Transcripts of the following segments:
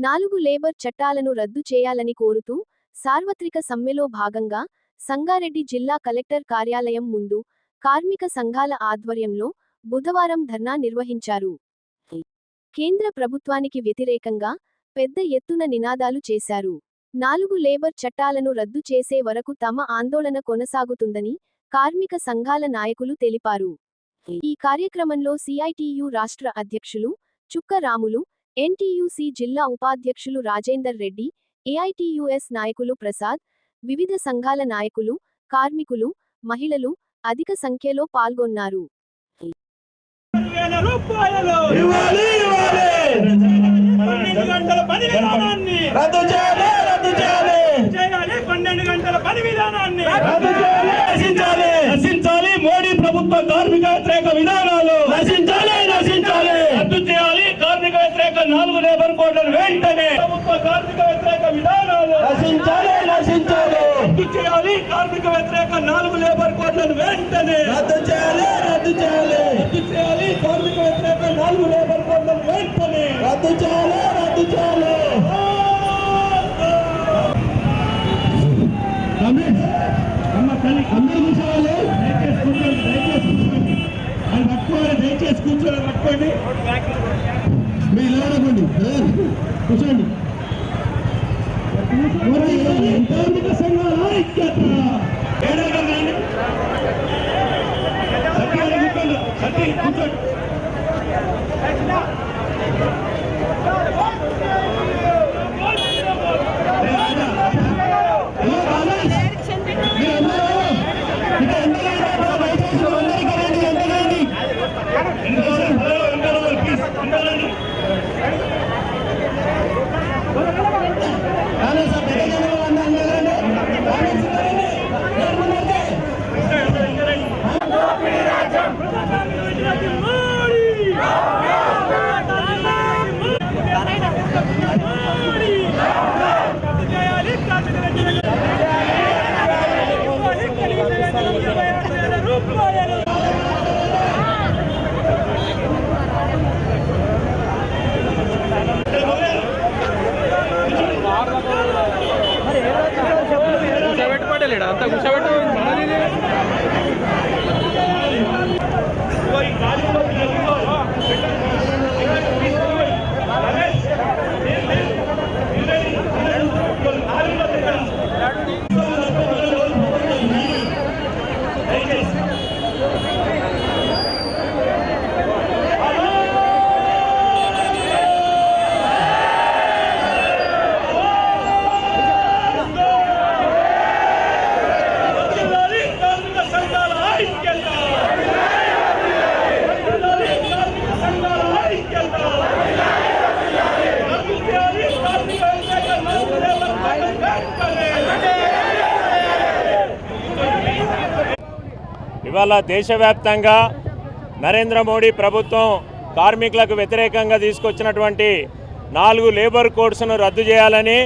4 labour చట్టాలను రద్దు చేయాలని కోరుతూ సార్వత్రిక సమ్మెలో భాగంగా సంగారెడ్డి జిల్లా కలెక్టర్ కార్యాలయం ముందు కార్మిక సంఘాల ఆధ్వర్యంలో బుధవారం ధర్నా నిర్వహించారు. కేంద్ర ప్రభుత్వానికి వ్యతిరేకంగా పెద్ద ఎత్తున నినాదాలు చేశారు. 4 లేబర్ చట్టాలను రద్దు చేసే వరకు తమ ఆందోళన కొనసాగుతుందని కార్మిక సంఘాల నాయకులు తెలిపారు. ఈ కార్యక్రమంలో సిఐటియు రాష్ట్ర అధ్యక్షులు చుక్క రాములు, ఎన్టీయూసీ జిల్లా ఉపాధ్యక్షులు రాజేందర్ రెడ్డి, ఏఐటియుఎస్ నాయకులు ప్రసాద్, వివిధ సంఘాల నాయకులు, కార్మికులు, మహిళలు అధిక సంఖ్యలో పాల్గొన్నారు. మోడీ ప్రభుత్వ కార్మిక వ్యతిరేక విధానాలు నశించాలి, నశించాలి. రద్దు చేయాలి కార్మిక వ్యతిరేక 4 లేబర్ కోడ్లను వెంటనే. ప్రభుత్వ కార్మిక వ్యతిరేక విధానాలు నశించాలి, నశించాలి. రద్దు చేయాలి కార్మిక వ్యతిరేక 4 లేబర్ కోడ్లను వెంటనే. రద్దు చేయాలి, రద్దు చేయాలి. రద్దు చేయాలి కార్మిక వ్యతిరేక 4 లేబర్ కోడ్లను వెంటనే. రద్దు చేయాలి, రద్దు చేయాలి. అందరూ కూర్చోవాలి, దయచేసి కూర్చోవాలి, పట్టుకోండి, మీరు లేవనకండి, కూర్చోండి. కార్మిక సంఘాల ఐక్యత కూర్చోండి. అంతా కూర్చోబెట్టు. ఇవాళ దేశవ్యాప్తంగా నరేంద్ర మోడీ ప్రభుత్వం కార్మికులకు వ్యతిరేకంగా తీసుకొచ్చినటువంటి 4 లేబర్ కోడ్స్ను రద్దు చేయాలని,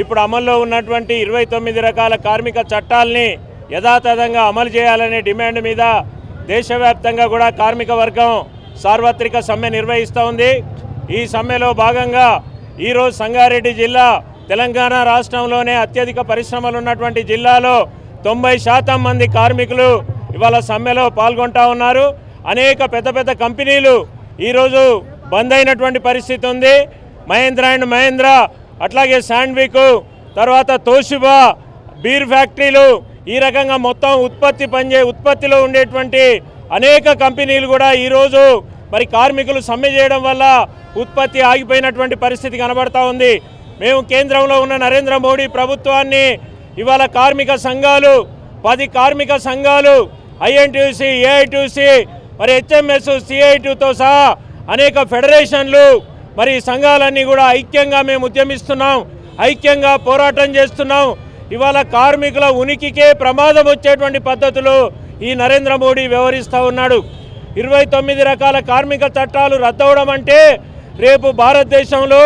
ఇప్పుడు అమల్లో ఉన్నటువంటి 29 రకాల కార్మిక చట్టాలని యథాతథంగా అమలు చేయాలనే డిమాండ్ మీద దేశవ్యాప్తంగా కూడా కార్మిక వర్గం సార్వత్రిక సమ్మె నిర్వహిస్తూ ఉంది. ఈ సమ్మెలో భాగంగా ఈరోజు సంగారెడ్డి జిల్లా తెలంగాణ రాష్ట్రంలోనే అత్యధిక పరిశ్రమలు ఉన్నటువంటి జిల్లాలో 90% మంది కార్మికులు ఇవాళ సమ్మెలో పాల్గొంటూ ఉన్నారు. అనేక పెద్ద పెద్ద కంపెనీలు ఈరోజు బంద్ అయినటువంటి పరిస్థితి ఉంది. మహేంద్ర అండ్ మహేంద్ర, అట్లాగే శాండ్విక్, తర్వాత తోషిబా బీర్ ఫ్యాక్టరీలు, ఈ రకంగా మొత్తం ఉత్పత్తిలో ఉండేటువంటి అనేక కంపెనీలు కూడా ఈరోజు మరి కార్మికులు సమ్మె చేయడం వల్ల ఉత్పత్తి ఆగిపోయినటువంటి పరిస్థితి కనబడతా ఉంది. మేము కేంద్రంలో ఉన్న నరేంద్ర మోడీ ప్రభుత్వాన్ని ఇవాళ కార్మిక సంఘాలు 10 కార్మిక సంఘాలు ఐఎన్టీయూసీ, ఏఐటీయూసీ, మరి హెచ్ఎంఎస్, సిఐటితో సహా అనేక ఫెడరేషన్లు, మరి సంఘాలన్నీ కూడా ఐక్యంగా మేము ఉద్యమిస్తున్నాం, ఐక్యంగా పోరాటం చేస్తున్నాం. ఇవాళ కార్మికుల ఉనికికే ప్రమాదం వచ్చేటువంటి పద్ధతులు ఈ నరేంద్ర మోడీ వ్యవహరిస్తూ ఉన్నాడు. 29 రకాల కార్మిక చట్టాలు రద్దవడం అంటే రేపు భారతదేశంలో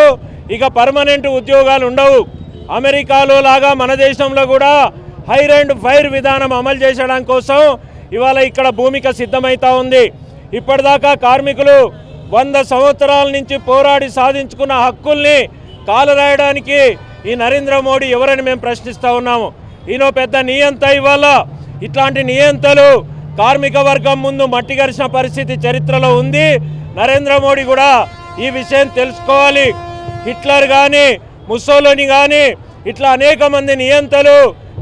ఇక పర్మనెంట్ ఉద్యోగాలు ఉండవు. అమెరికాలో లాగా మన దేశంలో కూడా హైర్ అండ్ ఫైర్ విధానం అమలు చేయడం కోసం ఇవాళ ఇక్కడ భూమిక సిద్ధమవుతా ఉంది. ఇప్పటిదాకా కార్మికులు 100 సంవత్సరాల నుంచి పోరాడి సాధించుకున్న హక్కుల్ని కాలు రాయడానికి ఈ నరేంద్ర మోడీ ఎవరని మేము ప్రశ్నిస్తూ ఉన్నాము. ఈయన పెద్ద నియంత. ఇవాళ ఇట్లాంటి నియంతలు కార్మిక వర్గం ముందు మట్టి గరిచిన పరిస్థితి చరిత్రలో ఉంది. నరేంద్ర మోడీ కూడా ఈ విషయం తెలుసుకోవాలి. హిట్లర్ కానీ ముస్సోలిని కానీ ఇట్లా అనేక మంది నియంతలు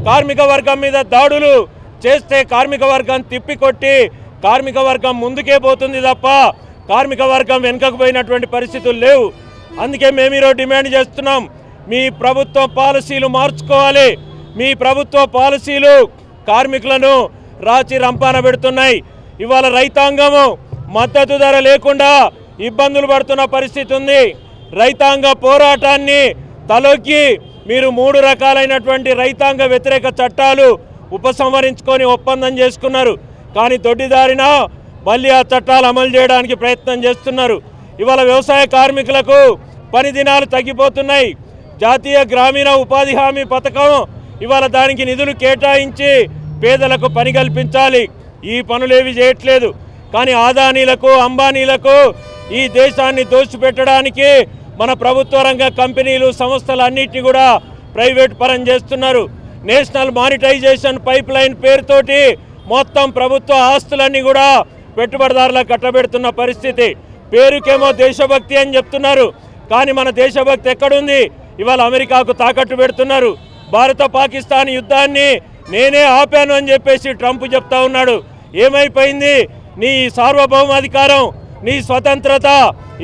కార్మిక వర్గం మీద దాడులు చేస్తే కార్మిక వర్గం తిప్పికొట్టి కార్మిక వర్గం ముందుకే పోతుంది తప్ప కార్మిక వర్గం వెనుకకు పోయినటువంటి పరిస్థితులు లేవు. అందుకే మేము ఈరోజు డిమాండ్ చేస్తున్నాం, మీ ప్రభుత్వ పాలసీలు మార్చుకోవాలి. మీ ప్రభుత్వ పాలసీలు కార్మికులను రాచి రంపాన పెడుతున్నాయి. ఇవాళ రైతాంగము మద్దతు ధర లేకుండా ఇబ్బందులు పడుతున్న పరిస్థితి ఉంది. రైతాంగ పోరాటాన్ని తలొక్కి మీరు 3 రకాలైనటువంటి రైతాంగ వ్యతిరేక చట్టాలు ఉపసంహరించుకొని ఒప్పందం చేసుకున్నారు. కానీ దొడ్డిదారిన మళ్ళీ ఆ చట్టాలు అమలు చేయడానికి ప్రయత్నం చేస్తున్నారు. ఇవాళ వ్యవసాయ కార్మికులకు పని దినాలు తగ్గిపోతున్నాయి. జాతీయ గ్రామీణ ఉపాధి హామీ పథకం ఇవాళ దానికి నిధులు కేటాయించి పేదలకు పని కల్పించాలి. ఈ పనులేవి చేయట్లేదు. కానీ ఆదానీలకు అంబానీలకు ఈ దేశాన్ని దోచిపెట్టడానికి మన ప్రభుత్వ రంగ కంపెనీలు సంస్థలన్నిటినీ కూడా ప్రైవేట్ పరం చేస్తున్నారు. నేషనల్ మానిటైజేషన్ పైప్ లైన్ పేరుతోటి మొత్తం ప్రభుత్వ ఆస్తులన్నీ కూడా పెట్టుబడిదారులకు కట్టబెడుతున్న పరిస్థితి. పేరుకేమో దేశభక్తి అని చెప్తున్నారు, కానీ మన దేశభక్తి ఎక్కడుంది? ఇవాళ అమెరికాకు తాకట్టు పెడుతున్నారు. భారత పాకిస్తాన్ యుద్ధాన్ని నేనే ఆపాను అని చెప్పేసి ట్రంప్ చెప్తా ఉన్నాడు. ఏమైపోయింది నీ సార్వభౌమాధికారం, నీ స్వతంత్రత?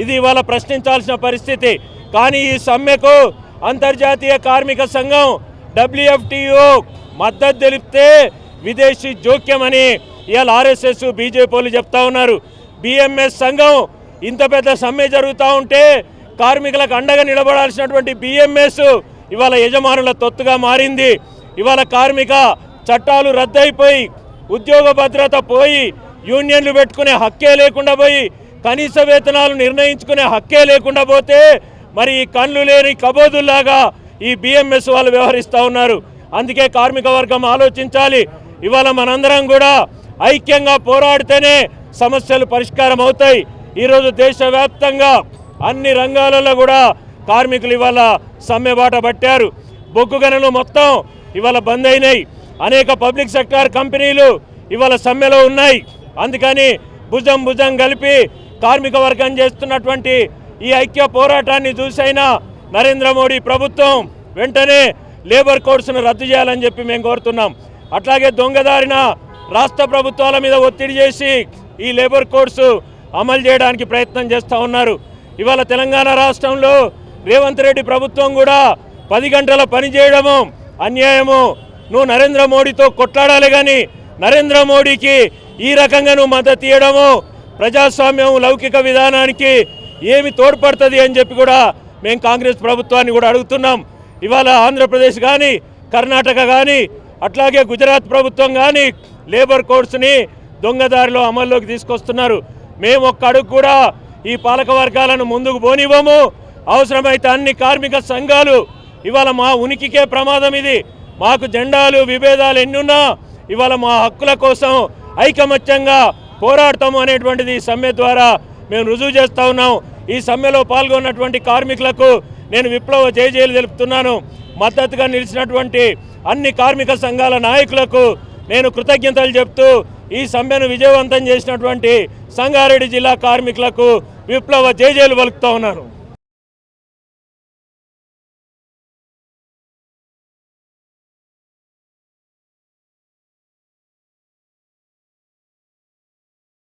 ఇది ఇవాళ ప్రశ్నించాల్సిన పరిస్థితి. కానీ ఈ సమ్మెకు అంతర్జాతీయ కార్మిక సంఘం WFTO మద్దతు తెలిపితే విదేశీ జోక్యం అని ఇవాళ RSS బీజేపీలు చెప్తా ఉన్నారు. BMS సంఘం ఇంత పెద్ద సమ్మె జరుగుతూ ఉంటే కార్మికులకు అండగా నిలబడాల్సినటువంటి BMS ఇవాళ యజమానుల తొత్తుగా మారింది. ఇవాళ కార్మిక చట్టాలు రద్దయిపోయి ఉద్యోగ భద్రత పోయి యూనియన్లు పెట్టుకునే హక్కే లేకుండా పోయి కనీస వేతనాలు నిర్ణయించుకునే హక్కే లేకుండా పోతే మరి ఈ కళ్ళు లేని కబోదుల్లాగా ఈ BMS వాళ్ళు వ్యవహరిస్తూ ఉన్నారు. అందుకే కార్మిక వర్గం ఆలోచించాలి. ఇవాళ మనందరం కూడా ఐక్యంగా పోరాడితేనే సమస్యలు పరిష్కారం అవుతాయి. ఈరోజు దేశవ్యాప్తంగా అన్ని రంగాలలో కూడా కార్మికులు ఇవాళ సమ్మె బాట పట్టారు. బొగ్గు గనులు మొత్తం ఇవాళ బంద్ అయినాయి. అనేక పబ్లిక్ సెక్టార్ కంపెనీలు ఇవాళ సమ్మెలో ఉన్నాయి. అందుకని భుజం కలిపి కార్మిక వర్గం చేస్తున్నటువంటి ఈ ఐక్య పోరాటాన్ని చూసైనా నరేంద్ర మోడీ ప్రభుత్వం వెంటనే లేబర్ కోడ్స్ను రద్దు చేయాలని చెప్పి మేము కోరుతున్నాం. అట్లాగే దొంగదారిన రాష్ట్ర ప్రభుత్వాల మీద ఒత్తిడి చేసి ఈ లేబర్ కోడ్స్ అమలు చేయడానికి ప్రయత్నం చేస్తూ ఉన్నారు. ఇవాళ తెలంగాణ రాష్ట్రంలో రేవంత్ రెడ్డి ప్రభుత్వం కూడా 10 గంటల పని చేయడము అన్యాయము. నువ్వు నరేంద్ర మోడీతో కొట్లాడాలి, కానీ నరేంద్ర మోడీకి ఈ రకంగా నువ్వు మద్దతు ఇవ్వడము ప్రజాస్వామ్యం లౌకిక విధానానికి ఏమి తోడ్పడుతుంది అని చెప్పి కూడా మేము కాంగ్రెస్ ప్రభుత్వాన్ని కూడా అడుగుతున్నాం. ఇవాళ ఆంధ్రప్రదేశ్ కానీ కర్ణాటక కానీ అట్లాగే గుజరాత్ ప్రభుత్వం కానీ లేబర్ కోడ్స్ని దొంగదారిలో అమల్లోకి తీసుకొస్తున్నారు. మేము ఒక్క అడుగు కూడా ఈ పాలక వర్గాలను ముందుకు పోనివ్వము. అవసరమైతే అన్ని కార్మిక సంఘాలు ఇవాళ మా ఉనికికే ప్రమాదం ఇది. మాకు జెండాలు విభేదాలు ఎన్నున్నా ఇవాళ మా హక్కుల కోసం ఐకమత్యంగా పోరాడతాము అనేటువంటిది ఈ సమ్మె ద్వారా మేము రుజువు చేస్తూ ఉన్నాం. ఈ సమ్మెలో పాల్గొన్నటువంటి కార్మికులకు నేను విప్లవ జయజయలు తెలుపుతున్నాను. మద్దతుగా నిలిచినటువంటి అన్ని కార్మిక సంఘాల నాయకులకు నేను కృతజ్ఞతలు చెప్తూ ఈ సమ్మెను విజయవంతం చేసినటువంటి సంగారెడ్డి జిల్లా కార్మికులకు విప్లవ జయజయలు పలుకుతూ ఉన్నాను.